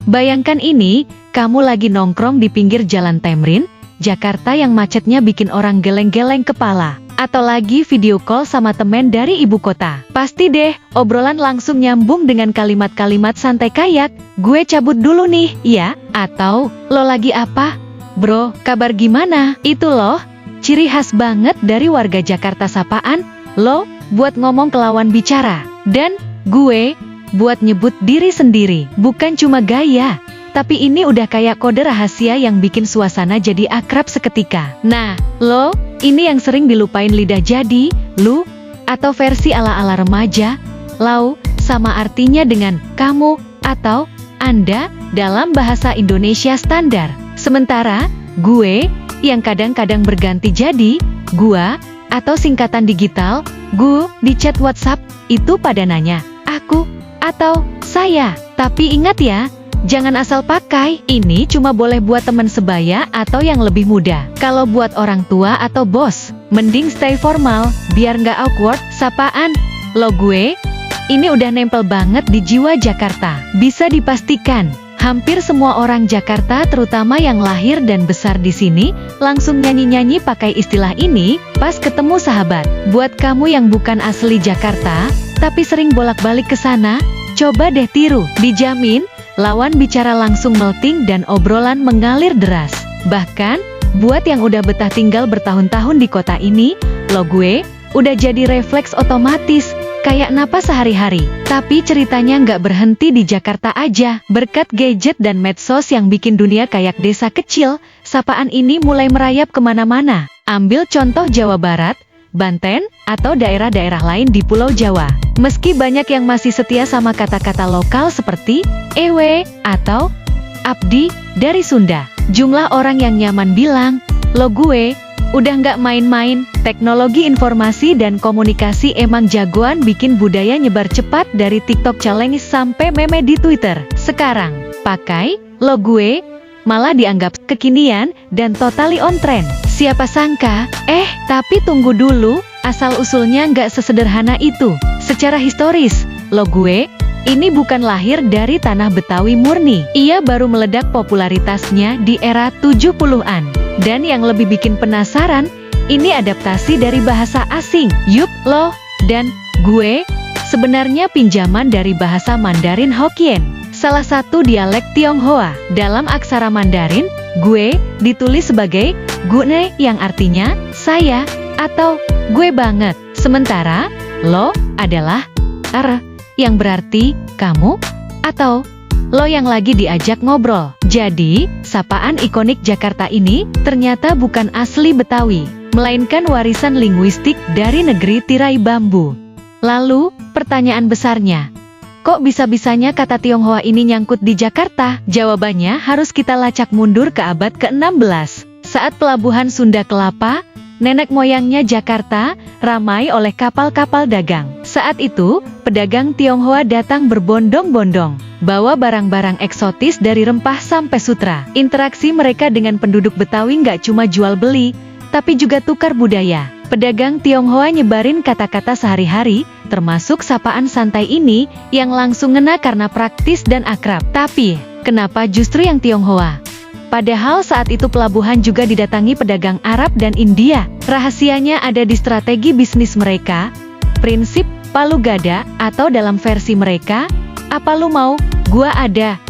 Bayangkan ini, kamu lagi nongkrong di pinggir Jalan Tamrin, Jakarta yang macetnya bikin orang geleng-geleng kepala. Atau lagi video call sama temen dari ibu kota. Pasti deh, obrolan langsung nyambung dengan kalimat-kalimat santai kayak, gue cabut dulu nih, ya? Atau, lo lagi apa? Bro, kabar gimana? Itu loh, ciri khas banget dari warga Jakarta sapaan, lo, buat ngomong ke lawan bicara. Dan, gue, buat nyebut diri sendiri. Bukan cuma gaya, tapi ini udah kayak kode rahasia yang bikin suasana jadi akrab seketika. Nah, lo, ini yang sering dilupain lidah jadi, lu, atau versi ala-ala remaja, lau, sama artinya dengan kamu, atau Anda, dalam bahasa Indonesia standar. Sementara, gue, yang kadang-kadang berganti jadi, gua, atau singkatan digital, gu, di chat WhatsApp, itu pada nanya, aku, atau saya. Tapi ingat ya, jangan asal pakai, ini cuma boleh buat teman sebaya atau yang lebih muda. Kalau buat orang tua atau bos, mending stay formal, biar nggak awkward. Sapaan, lo gue, ini udah nempel banget di jiwa Jakarta. Bisa dipastikan, hampir semua orang Jakarta terutama yang lahir dan besar di sini, langsung nyanyi-nyanyi pakai istilah ini, pas ketemu sahabat. Buat kamu yang bukan asli Jakarta, tapi sering bolak-balik ke sana, coba deh tiru, dijamin, lawan bicara langsung melting dan obrolan mengalir deras. Bahkan, buat yang udah betah tinggal bertahun-tahun di kota ini, lo gue, udah jadi refleks otomatis, kayak napas sehari-hari. Tapi ceritanya nggak berhenti di Jakarta aja. Berkat gadget dan medsos yang bikin dunia kayak desa kecil, sapaan ini mulai merayap kemana-mana. Ambil contoh Jawa Barat, Banten, atau daerah-daerah lain di Pulau Jawa. Meski banyak yang masih setia sama kata-kata lokal seperti ewe atau abdi dari Sunda, jumlah orang yang nyaman bilang, lo gue, udah nggak main-main. Teknologi informasi dan komunikasi emang jagoan bikin budaya nyebar cepat dari TikTok challenge sampai meme di Twitter. Sekarang, pakai lo gue malah dianggap kekinian dan totally on trend. Siapa sangka, tapi tunggu dulu, asal-usulnya nggak sesederhana itu. Secara historis, lo gue, ini bukan lahir dari tanah Betawi murni. Ia baru meledak popularitasnya di era 70-an. Dan yang lebih bikin penasaran, ini adaptasi dari bahasa asing. Yup, lo, dan gue, sebenarnya pinjaman dari bahasa Mandarin Hokkien, salah satu dialek Tionghoa. Dalam aksara Mandarin, gue ditulis sebagai gune yang artinya saya atau gue banget. Sementara lo adalah yang berarti kamu atau lo yang lagi diajak ngobrol. Jadi, sapaan ikonik Jakarta ini ternyata bukan asli Betawi, melainkan warisan linguistik dari negeri tirai bambu. Lalu, pertanyaan besarnya, kok bisa-bisanya kata Tionghoa ini nyangkut di Jakarta? Jawabannya harus kita lacak mundur ke abad ke-16. Saat pelabuhan Sunda Kelapa, nenek moyangnya Jakarta, ramai oleh kapal-kapal dagang. Saat itu, pedagang Tionghoa datang berbondong-bondong, bawa barang-barang eksotis dari rempah sampai sutra. Interaksi mereka dengan penduduk Betawi nggak cuma jual beli, tapi juga tukar budaya. Pedagang Tionghoa nyebarin kata-kata sehari-hari, termasuk sapaan santai ini, yang langsung ngena karena praktis dan akrab. Tapi, kenapa justru yang Tionghoa? Padahal saat itu pelabuhan juga didatangi pedagang Arab dan India. Rahasianya ada di strategi bisnis mereka, prinsip palu gada, atau dalam versi mereka, apa lu mau, gua ada.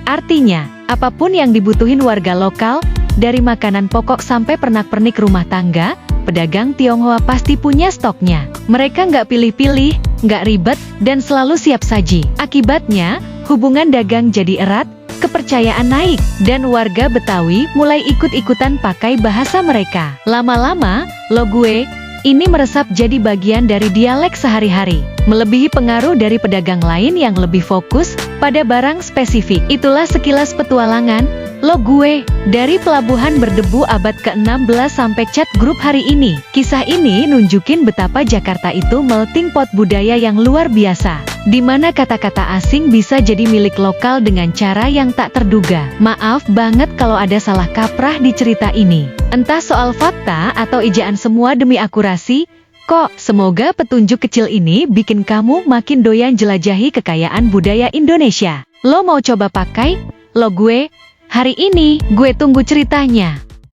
Artinya, apapun yang dibutuhin warga lokal, dari makanan pokok sampai pernak-pernik rumah tangga, pedagang Tionghoa pasti punya stoknya. Mereka nggak pilih-pilih, nggak ribet, dan selalu siap saji. Akibatnya, hubungan dagang jadi erat, kepercayaan naik, dan warga Betawi mulai ikut-ikutan pakai bahasa mereka. Lama-lama, lo gue, ini meresap jadi bagian dari dialek sehari-hari, melebihi pengaruh dari pedagang lain yang lebih fokus pada barang spesifik. Itulah sekilas petualangan lo gue, dari pelabuhan berdebu abad ke-16 sampai chat grup hari ini. Kisah ini nunjukin betapa Jakarta itu melting pot budaya yang luar biasa, di mana kata-kata asing bisa jadi milik lokal dengan cara yang tak terduga. Maaf banget kalau ada salah kaprah di cerita ini. Entah soal fakta atau ejaan, semua demi akurasi, kok. Semoga petunjuk kecil ini bikin kamu makin doyan jelajahi kekayaan budaya Indonesia. Lo mau coba pakai? Lo gue, hari ini gue tunggu ceritanya.